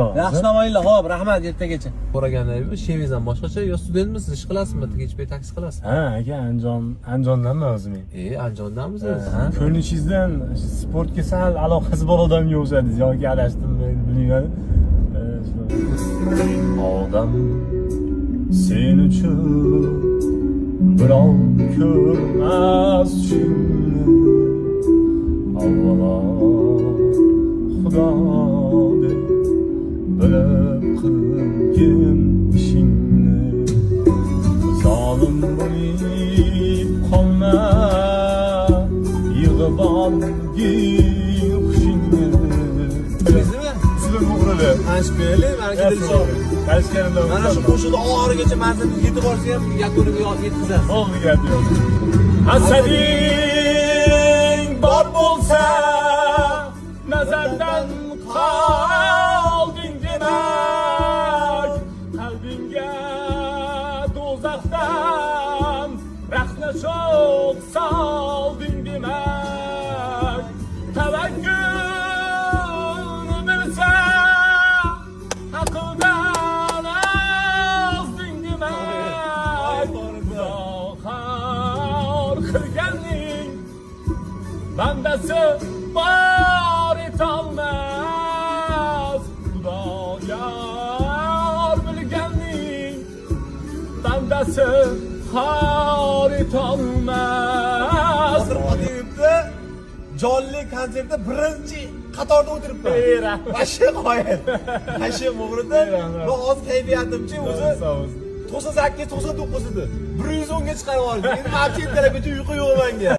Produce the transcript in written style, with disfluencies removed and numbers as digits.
Yaxshi namoyinglar, xo'p, rahmat ertagacha. So'raganlar, she'ringizdan boshqacha yo studentmisiz, ish qilasizmi, tegishpay taksi qilasizmi? Ha aka, Andijondanman o'zim. Andijondanmisiz? Ko'rinishingizdan sportga sal aloqasi bor odamga o'xshadingiz yoki adashtimmi bilmayman. Odam sen uchun birov ko'rmas shuni. Avvalo Xudo deb bilib qilgin ishingni. Zolim bo'lib qolma, yig'ib olgin hushingni. Bizmi? Sizlar o'g'rili. Anshpeli, menga dilshod. Tashqarida Mana shu qo'shiqni oxirigacha manzilga yetib borsa ham yakuniga yetkazasiz. oldi gap yo'q. Hasading bor bo'lsa, nazardan qolding demak. Qalbingga do'zaxdan rahna sho'x solding demak. Tavakkul bilsa, aqldan ozding demak. Xudo xor qilganning bandasi bor etolmas. Xudoyor bilganning bandasi xor etolmas. Qodiriyevda jonli konsertda birinchi qatorda o'tiribman. Masha qoyil. Masha o'g'rida va hozir kayfiyatimchi o'zi 98-99 edi. 110 ga chiqarib oldi. Endi mavjud talabgacha uyqu yo'q menga.